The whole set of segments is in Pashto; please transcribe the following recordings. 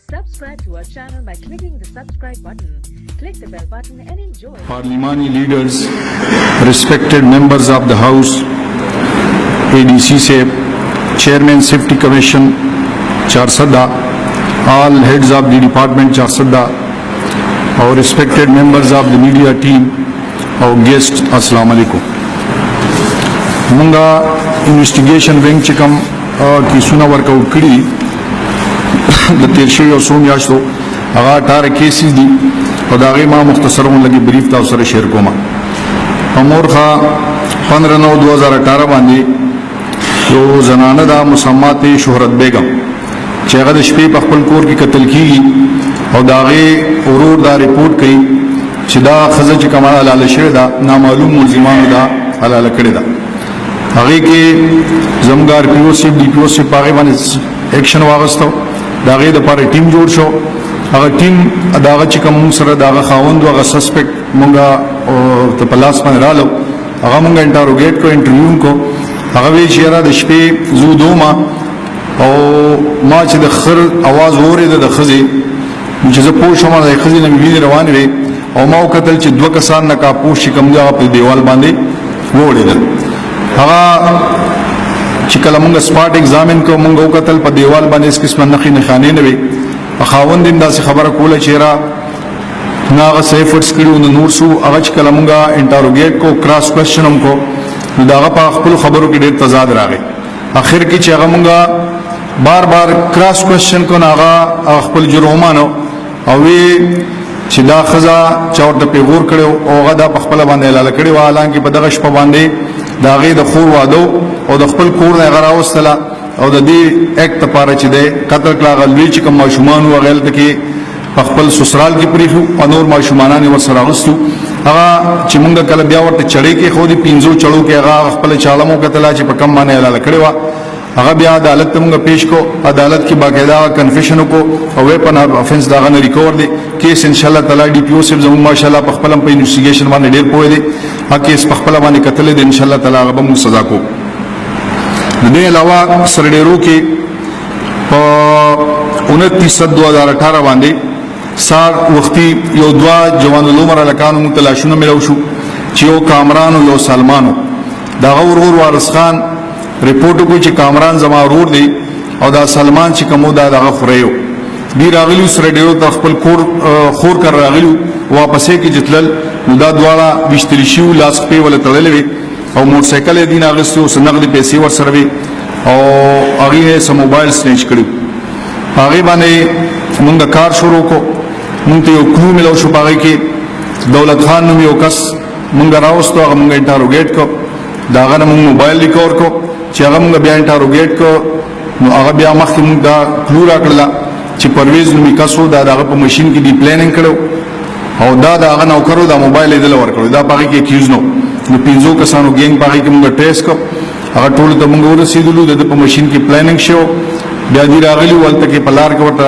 Subscribe to our channel by clicking the subscribe button. Click the bell button and enjoy. Parliamentary leaders, respected members of the House, ADC से Chairman Safety Commission, Charsadda, all heads of the department Charsadda, our respected members of the media team, our guests, Assalamu alaikum. Munga investigation wing chikam ki suna work out kiri د تیر شوي او څو میاشتو هغه 18 کیسز دي او د هغې ما مختصر غون لږ بریف تاسو سره شیر کوم په مورخه 15/9/2018 باندې یو زنانه ده مسمات شهرت بیگم چې هغه د شپې په خپل کور کې قتل کیږي او د هغې ورور دا رپورټ کوي چې دا ښځه چې کومه حلاله شوې ده نامعلوم ملزمانو دا حلاله کړې ده هغې کې زموږ RPO صاحب DPO صاحب په هغې باندې ایکشن واخیستو د هغې دپاره ټیم جوړ شو هغه ټیم د هغه چې کوم مونږ سره د هغه خاوند و هغه سسپیکټ مونږ ته په لاس باندې رالو هغه مونږ انټروګیټ کو انټرویو کو هغه وی چې یاره د شپې زه ودومه او ما چې د خر اواز واورېده د ښځې چې زه پوه شوم د ښځې نه مې وینې روانې وې او ما وکتل چې 2 کسان نقابپوش چې کوم دی هغه په دیوال باندې واوړېدل هغه چې کله مونږ سپاټ ایگزامین کو مونږ وکتل په دیوال باندې اس قسمه نښې نښانې نه وې په خاوند هم داسې خبره کوله چې یاره نه هغه څه ایفرټس کړي نو نور څو هغه چې کله مونږ انټروګیټ کو کراس کوېسچن هم کو نو د هغه په خپلو خبرو کې ډېر تضاد راغی اخر کې چې هغه مونږ بار بار کراس کوېسچن کو نو هغه خپل جرم ومانو او وی چې دا ښځه چا ورته پیغور کړی او هغه دا په خپله باندې حلاله کړې وه حالانکې په دغه شپه باندې د هغې د خور واده او د خپل کور نه هغه راوستله او د دې ایکټ لپاره چې دی قتل کړه هغه لوی چې کوم ماشومان وو هغه هلته کې په خپل سسرال کې پرېښو او نور ماشومانان یې ورسره اغوستو هغه چې مونږ کله بیا ورته چړې کېښودې 5 چړو کې هغه خپله چاړه مو کتله چې په کم باندې حلاله کړې وه هغه بیا عدالت ته مونږ پیش کو عدالت کې باقاعده کنفیشن وکړو او ویپن افنس د هغه نه ریکور دی کیس انشاءالله تعالی DPO صاحب زموږ ماشاءالله په خپل هم په انوسټیګیشن باندې ډېر پوهې دی هغه کیس په خپله باندې کتلی دی انشاءالله تعالی هغه به مونږ سزا کوو د دې علاوه سرډېرو کې په 29/2018 باندې سار وختي یو 2 جوان العمر هلکانو مونږ ته لاشونه میلاو شو چې یو کامران او یو سلمانو د هغه ورور وارث خان رپورټ وکړو چې کامران زما ورور دی او دا سلمان چې کوم دا دغه خوریو دی راغلیو سرډېرو ته خپل خور کر راغلیو واپسې کې جتلل نو دا دواړه ویشتلی شوي لاس پې وله تړلې وې او موټرسایکل یې دین اخیستی اوس نغدې پیسې ورسره وې او هغې یې څه موبایل سنیچ کړي په هغې باندې مونږ کار شروع کړو مونږ ته یو کلو میلاو شو په هغې کې دولت خان نوم یو کس مونږ راوستو هغه مونږ انټروګیټ کړو د هغه نه مونږ موبایل ریکور کړو چې هغه مونږ بیا انټروګیټ کړو نو هغه بیا مخکې مونږ دا کلو راکړله چې پرویز نومي کس و دا د هغه په مشین کې ډي پلانینګ کړو او دا د هغه نوکرو دا موبایل یې دله ورکړو دا په هغې کې اکیوز نو نو 5 کسانو ګینګ په هغې کې مونږ ټریس کړو هغه ټولو ته مونږ ورسېدلو د ده په مشین کې پلانینګ شو بیا دوی راغلي وو هلته کې په لار کې ورته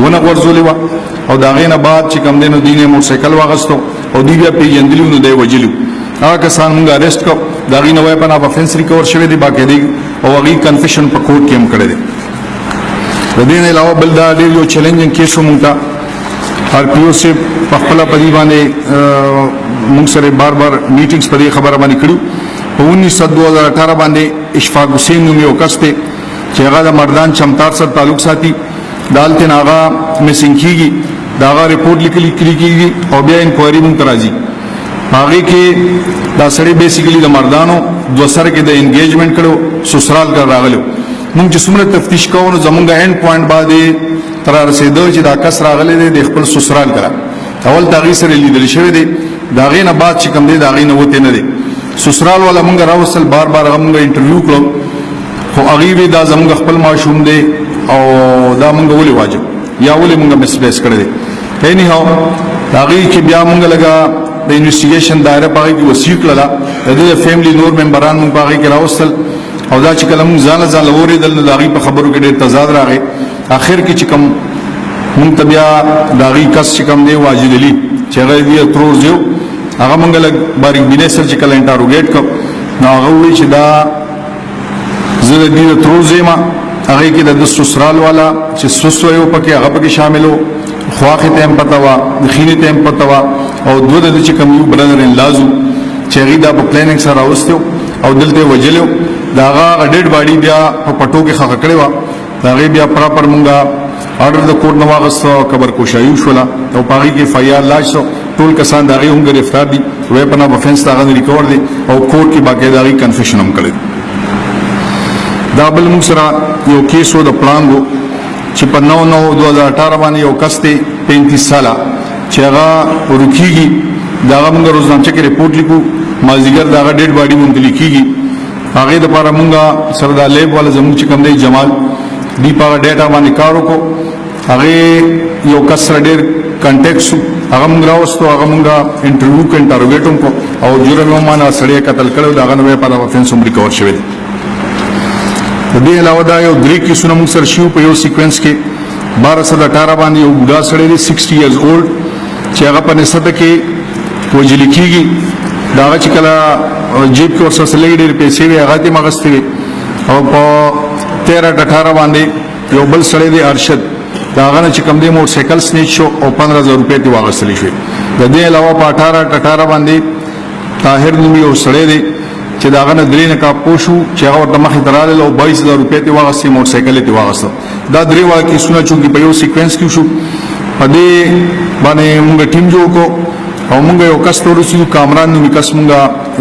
ونه غورځولې وه او د هغې نه بعد چې کوم دی نو دوی نه یې موټرسایکل واخیستو او دوی بیا پېژندلي وو نو دی وجلي هغه کسان مونږ اریسټ کړو د هغې نه ویپن اف افنس ریکور شوی دی باقاعدګي او هغې کنفیشن په کورټ کې هم کړی دی د دې نه علاوه بل دا ډېر یو چیلنجنګ کیس و مونږ ته RPO صاحب په خپله په دې باندې مونږ سره بار بار میټینګس په دې خبره باندې کړي په 19/2018 باندې اشفاق حسین نوم یو کس دی چې هغه د مردان چمتار سره تعلق ساتي د هلته نه هغه مسینګ کېږي د هغه رپورټ لیکلي کېږي او بیا انکوایري مونږ ته راځي هغې کې دا سړی بیسیکلي د مردانو 2 سره کې د انګیجمنټ کړو سسرال کر راغلو مونږ چې څومره تفتیش کوو نو زمونږ اینډ پوینټ باندې تر رسېدو چې دا کس راغلی دی د خپل سسرال کره اول د هغې سره لیدل شوی دی د هغې نه بعد چې کوم دی د هغې نه وتی نه دی سسرال والا مونږ راوستل بار بار هغه مونږ انټرویو کړو خو هغې وی دا زمونږ خپل ماشوم دی او دا مونږ ولې واجب یا ولې مونږ مسپلیس کړی دی اینی هاو د هغې کې بیا مونږ لږه د انوسټیګیشن دایره په هغې کې وسیع کړله د دې د فیملي نور ممبران مونږ په هغې کې راوستل او دا چې کله مونږ ځانله واورېدل نو د هغې په خبرو کې ډېر تضاد راغی آخر کې چې کوم مونږ ته بیا د هغې کس چې کوم دی واجد علي چې هغه یې ترور زیو هغه مونږ لږ باریک بینۍ سره چې کله انټروګیټ کړو نو هغه ووایي چې دا زه د دې د ترور زه یم هغه کې د سسرال والا چې سسو یو پکې هغه پکې شاملو خواخه ته هم پتا وا د خینه ته هم پتا وا او دوه د چې کوم یو برادر ان لازو چې هغه د پلانینګ سره راوستو او دلته وجلو داغه ډېډ باډي بیا په پټو کې خخ کړي وا هغه بیا پراپر مونږه آرډر د کورټ نو واغستو قبر کوشایو شولا او پاغي کې فایار لاش ټول کسان دغه هم گرفتار دي ویپن اف افنس دغه ریکور دي او کورټ کې باقاعده کنفیشن هم کړی دا بل موږ سره یو کیس و د پلانګو چې په 9/9/2018 باندې یو کس ته 35 ساله چې هغه ورکیږي دا موږ روزنامه کې رپورټ لیکو مازیګر دا ډېډ باډي مونږ لیکيږي هغه د لپاره موږ سره د لیب والا زموږ چې کوم دی جمال دی په ډیټا باندې کار وکړو هغه یو کس سره ډېر کانټیکټ هغه موږ راوستو هغه موږ انټرویو کې انټروګیټ کو او جرم معنا سړی قتل کړو دا غنوې په افنس هم ریکور شوی دی د دې علاوه دا یو درې کیسونه موږ سره شیو په یو سیکوینس کې 1218 باندې یو بوډا سړی دی 60 ایئرز اولډ چې هغه په نسبت کې وجل کیږي دا چې کله جیب کې ورسره لګي ډېر پیسې وي هغه ته مغستوي او په 13/18 باندې یو بل سړی دی ارشد دا غنه چې کوم دی موټر سایکل سنیچ شو او 15000 روپے ته واغستلی شو د دې علاوه په 18/18 باندې طاهر نوم یو سړی دی چې دا غنه درې نه کا پوشو چې هغه ورته مخې دراله او 22000 روپے ته واغستي موټر سایکل ته واغستو دا درې واکې سونه چې په یو سیکوینس کې شو په دې باندې موږ ټیم جوړ کو او موږ یو کس تورسیو کامران نو کس موږ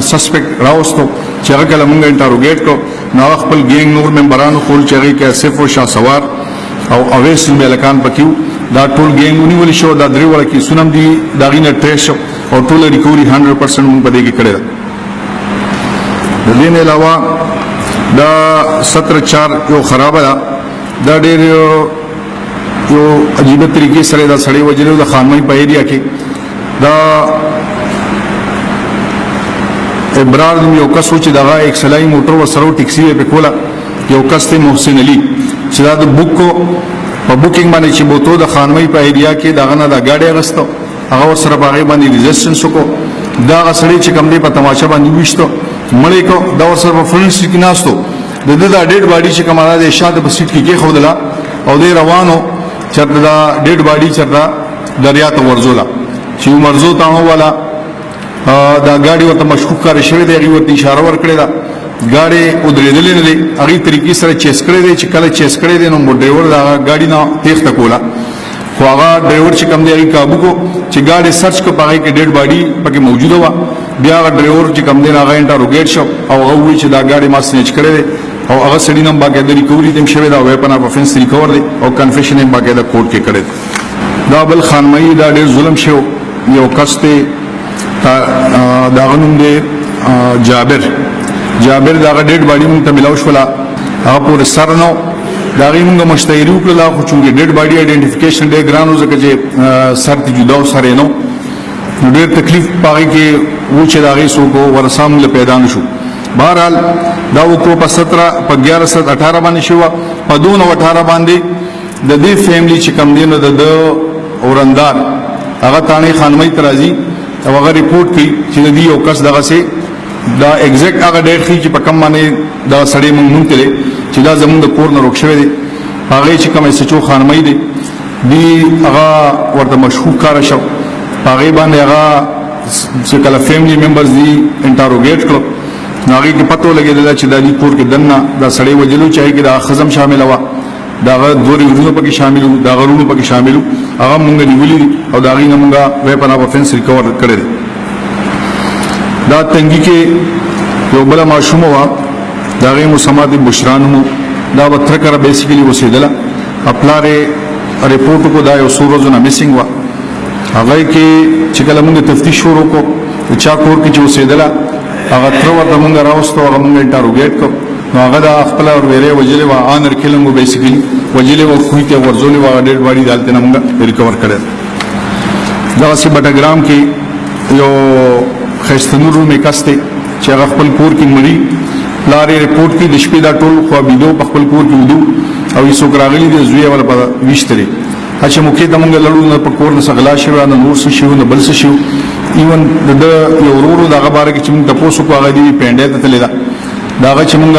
سسپیکټ راوستو چې هغه کله موږ انټروګیټ کو نو خپل ګینګ نور ممبرانو خپل چغې کې اسف او شاه سوار او اویس ملکان پکیو دا ټول ګینګ ونیول شو دا درې وړ کې سونم دي دا غینه ټریش او ټول ریکوري 100% موږ بده کې کړل د دې نه علاوه دا 17/4 یو خراب دا ډېر یو عجیب طریقې سره دا سړی وجلو د خانمای په ایریا کې دا ابرار یو کس چې دغه ایک سلای موټر وسرو ټیکسي په کولا یو کس ته محسن علي چې دا د بوک کو په بوکینګ باندې چې بوتو د خانمای په ایریا کې دغه نه د گاډي غستو هغه سره باغې باندې ریزिस्टेंस کو دا غسړي چې کوم دی په تماشا باندې وښتو مړې کو دا سره په فرنس کې ناستو د دې دا ډېډ باډي چې کومه د شاده په سیټ کې خودلا او دې روانو چې دا ډېډ باډي چرته دریا ته ورزولا چې مرزو تاڼو والا دا گاډي ورته مشکوک کار شوی دی هغه ورته اشاره ورکړه دا گاډي ودرېدلې نه دی هغه طریقې سره چیس کړی دی چې کله چیس کړی دی نو ډرایور دا گاډي نه تېخته کولا خو هغه ډرایور چې کوم دی هغه قابو کو چې گاډي سرچ کو پاره کې ډېډ باډي پکې موجوده و بیا هغه ډرایور چې کوم دی هغه انټروګیټ شو او هغه وی چې دا گاډي ما سنچ کړی دی او هغه سړی نوم باقاعده ریکوري تم شوی دا ویپن اف افنس ریکور دی او کنفیشن هم باقاعده کورټ کې کړی دا بل خانمای دا ډېر ظلم شو یو کس ته دا غنوم دی جابر دا ډېډ باډي مونږ ته ملاو شولا هغه پور سر نو دا غي مونږ مشتری وکړه خو چې ډېډ باډي آئیډنټیفیکیشن ډېر ګرانو ځکه چې سر ته جدا سره نو ډېر تکلیف پاره کې و چې دا غي سو کو ورسام له پیدا نشو بهرحال دا وکړو په 17 په 11/18 باندې شو په 2/18 باندې د دې فیملی چې کم دینو د اورندار هغه تانه خانمای ترازی او هغه ریپورت کوي چې د دې یو کس دغه سي دا ایگزیکټ هغه ډیټ خي چې په کم باندې دا سړی مونږ ته چې دا زمونږ د کور نه روک شوی دی هغه چې کومه سچو خانمای دی دی هغه ورته مشهور کار شو هغه باندې هغه چې کله فیملی ممبرز دی انټروګیټ کړو هغه کې پته لګیدل چې د دې کور کې دنه دا سړی وجلو چې کې دا خزم شامل و دا دوه ورونو پکې شامل وو دا غرونو پکې شامل وو هغه مونږ نیولې او دا غي مونږه ویپن اف افنس ریکور کړل دا تنګي کې یو بل ماشوم و دا غي مسمات بشرانو دا وتر کر بیسیکلی وسیدله خپلاره ریپورت کو دا یو سورزونه میسنګ و هغه کې چې کله موږ تفتیش شروع کو چا کور کې چې وسیدله هغه تر ورته موږ راوستو هغه موږ انټروګیټ کو نو هغه د خپل اور ویره وجلې و انر کلمو بیسیکلی وجلې و خو ته ورزولې و ډېر باندې دالته موږ ریکور کړل دا سی بټاګرام کې یو خستنورو میکاسته چې هغه خپل کور کې مړی لارې ریپورت کې د شپې دا ټول خو بيدو خپل کور کې ودو او یې څوک راغلي د زوی ولا په وشتري چې موږ ته موږ لړو نه په کور نه سغلا شو نه نور څه شو نه بل څه شو ایون د یو ورورو دغه باره کې چې موږ تاسو کو هغه دی پینډه ته تللی دا چې موږ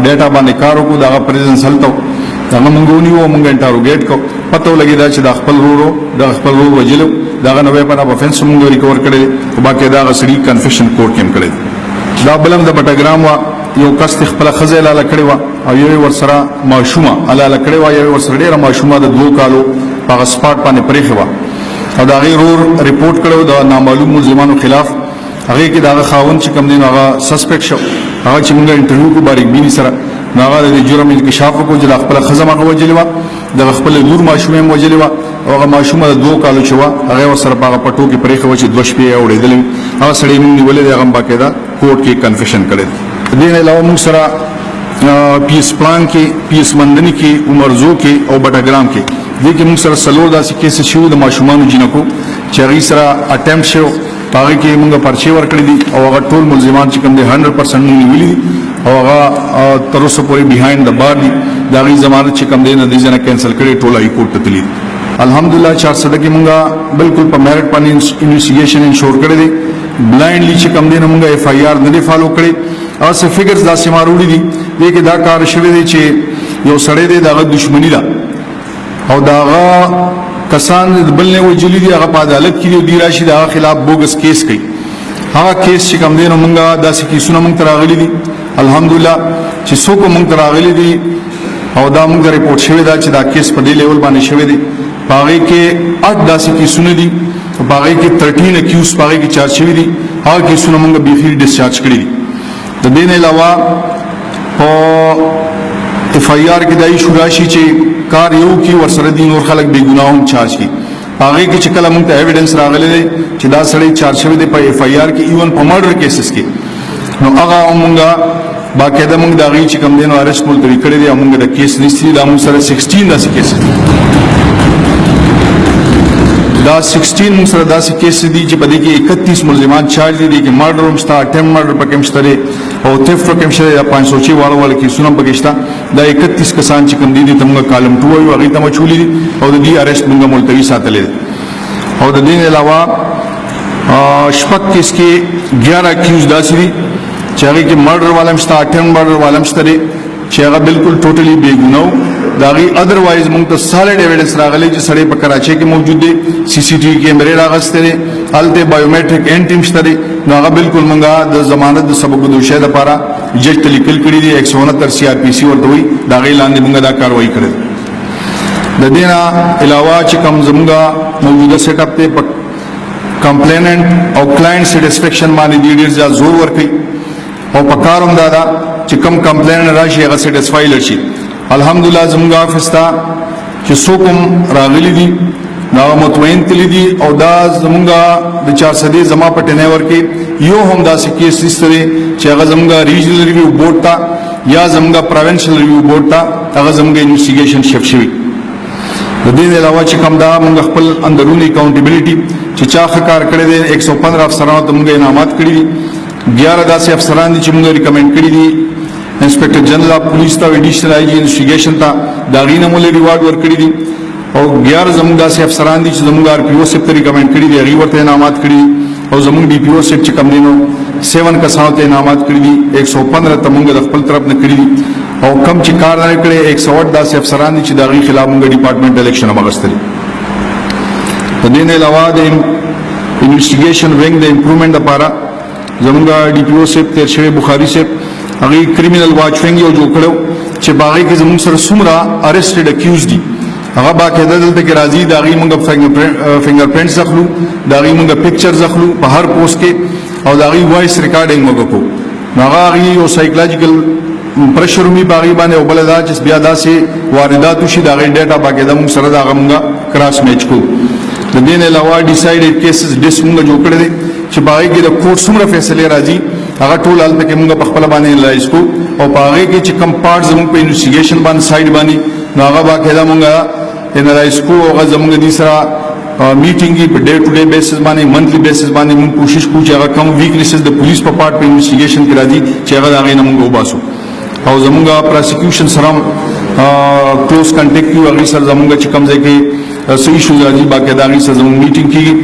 ډیټا باندې کار وکړو دا پریزنس هلته هغه مونږ ونیو مونږ انټروګیټ کو پته ولګېده چې د خپل ورور وجلو دغه نوې په افنس مونږ ریکور کړی او باقي دا غسړي کنفیشن کورټ کې کړی دا بلم د بټګرام وا یو کس خپل خزه لاله کړی وا او یو ورسره ماشومه لاله کړی وا یو ورسره ډیره ماشومه د 2 کالو په سپاټ باندې پرېخه وا او دا غیرور ریپورت کړو د نامعلوم ملزمانو خلاف هغه کې دا خاون چې کوم دین هغه سسپیکټ شو هغه چې موږ انټرویو کو باریک بینی سره هغه د جرم انکشاف کو چې خپل خزه ما وجلوا د خپل لور ماشومه وجلوا او هغه ماشومه د 2 کالو شو هغه ورسره په پټو کې پرېخه و چې 2 شپې اورېدل هغه سړی موږ ولې هغه باقاعده کورټ کې کنفیشن کړی دین علاوه موږ سره پیس پلان کې پیس مندنی کې عمرزو کې او بټګرام کې دې کې موږ سره سلور داسې کیس شو د ماشومان جنکو چې هغه سره اټمپټ شو هغه کې موږ پرچې ورکړې دي او هغه ټول ملزمان چې کوم دي 100% نیولې او هغه تر اوسه پورې بیهایند د بار دي دا غي ضمانت چې کوم دي نه دي ځنه کینسل کړي ټول هائی کورټ ته تللی الحمدلله چارسدہ کې موږ بالکل په میرټ باندې انویسټیګیشن انشور کړی دي بلایندلی چې کوم دي نه موږ اف آی آر نه دی فالو کړی او څه فګرز دا سیماروړي دي دې کې دا کار شوی دی چې یو سړی دی دغه دښمنی ده او داغه کسان بل نه وجلی دي هغه په عدالت کې دی راشي دا خلاف بوګس کیس کوي هغه کیس چې کوم دین موږ داسې کیسونه موږ تراغلي دي الحمدلله چې څوک موږ تراغلي دي او دا موږ ریپورت شوی دا چې دا کیس په دې لیول باندې شوی دی باغې کې 8 داسې کیسونه دي باغې کې 13 اکیوز باغې کې چارج شوی دي هغه کیسونه موږ بيخي ډیسچارج کړی دي د دې نه علاوه او اف آی آر کې دای شو راشي چې کار یو کې ورسره دي نور خلک بے ګناهم چارج کی هغه کې چې کله موږ ته ایویډنس راغلی دی چې دا سړی چارج شوی دی په اف آی آر کې ایون په مرډر کیسز کې نو هغه موږ باقاعده موږ دا غي چې کوم دین ارست ملتوي کړی دی موږ د کیس لیست دا موږ سره 16 داسې کیسز دي دا 16 موږ سره داسې کیسز دي چې په دې کې 31 ملزمان چارج دي چې مرډر هم ستا اټم مرډر پکې مشته او تھیفټ پکې مشته 506 واړه کې سونم پکې شته دا 31 کسان چې کوم دي تمغه کالم 2 او هغه ته مچولې دي او د دې ارست موږ ملتوي ساتلې او د دې علاوه شپږ کیس کې 11 اکیوز داسې دي چې هغه کې مرډر والم شته اټم مرډر والم شته چې هغه بالکل ټوټلی بے ګناه دا غي اذروایز موږ ته سالډ ایویډنس راغلی چې سړی په کراچۍ کې موجود دي سی سی ټي وي کیمرې راغستې دي الته بایومټریک انټیم شته دي نو هغه بالکل موږ د ضمانت د سبب د دوشۍ لپاره جج ته لیکل کړی دي 169 سی آر پی سی ورته وي دا غي لاندې موږ دا کاروایی کړې د دې نه علاوه چې کوم زموږ موجوده سیټ اپ ته کمپلیننټ او کلاینټ سټیسفیکشن باندې ډیر ځا زور ورکړي او په کاروم دا چې کوم کمپلینټ راشي هغه سټیسفای لشي الحمدلله زموږ افس ته چې څوکم راغلي دي دا مطمئن تللی دي او دا زموږ د چارسدې زما په ټنیور کې یو هم داسې کیس لري چې هغه زموږ ریجنل ریویو بورډ ته یا زموږ پروینشل ریویو بورډ ته هغه زموږ انویسټیګیشن شپ شوی د دې علاوه چې کوم دا موږ خپل اندرونی اکاونټیبিলিټي چې چا ښکار کړی دی 115 افسرانو ته موږ انعامات کړی دي 11 داسې افسران دي چې موږ ریکمند کړی دي انسپیکټر جنرال اف پولیس ته ایډیشنل آی جی انویسټیګیشن ته دا غینه مولې ریوارډ ورکړي دي او 11 زموږ داسې افسران دي چې زموږ آر پی او سپ ته ریکمند کړي دي هغه ورته انعامات کړي او زموږ ډي پی او سپ چې کم دینو 7 کسانو ته انعامات کړي دي 115 ته موږ د خپل طرف نه کړي دي او کم چې کار نه کړي 108 داسې افسران دي چې دا غي خلاف موږ ډپارټمنټ الیکشن مغستري په دې نه علاوه د انویسټیګیشن وینګ د امپروومنت لپاره زموږ ډي پی او سپ تیر شوی بخاری سپ هغه کریمینل واچ وینګ یو جوړ کړو چې باغې کې زموږ سره څومره ارستډ اکیوز دي هغه باقاعده دلته کې راځي دا غي موږ فنگر پرینټ ځخلو دا غي موږ پکچر ځخلو په هر پوسټ کې او دا غي وایس ریکارډینګ موږ کو هغه غي یو سایکولوژیکل پرشر می باغې باندې او بل دا چې بیا داسې واردات شي دا غي ډیټا باقاعده موږ سره دا موږ کراس میچ کو د دې نه علاوه ډیسایډډ کیسز ډیس موږ جوړ کړل چې باغې کې د کورټ څومره فیصله راځي هغه ټول حالت کې موږ په خپل باندې انالایز کو او باغې کې چې کم پارټ زموږ په انویسټیګیشن باندې سایډ باندې نو هغه باقاعده موږ انالایز کو او هغه زموږ د سره میټینګي په ډے ټو ډے بیسس باندې منثلی بیسس باندې موږ کوشش کوو چې هغه کم ویکنیسز د پولیس په پارت په انویسټیګیشن کې راځي چې هغه هغه نه موږ وباسو او زموږ پروسیکیوشن سره کلوز کنټیکټ یو هغه سره زموږ چې کم ځای کې صحیح شو راځي باقاعده هغه سره زموږ میټینګ کیږي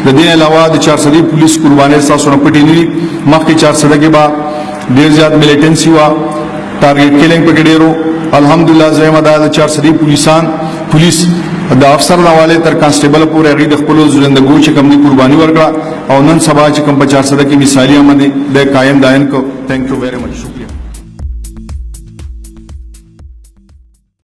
د دې علاوه د چارسدې پولیس قرباني تاسو نه پټې نه مخکې چارسدې کې با ډیر زیات ملیټنسي وا ټارګټ کیلینګ پکې ډیرو الحمدلله زما د چارسدی پولیس د افسر د حواله تر کانسټیبل پورې هغه د خپل ژوندګو چې کوم قرباني ورکړه او نن سبا چې کوم په چارسده کې مثالی آمده د قائم داین کو. تھینک یو ویری مچ. شکریہ.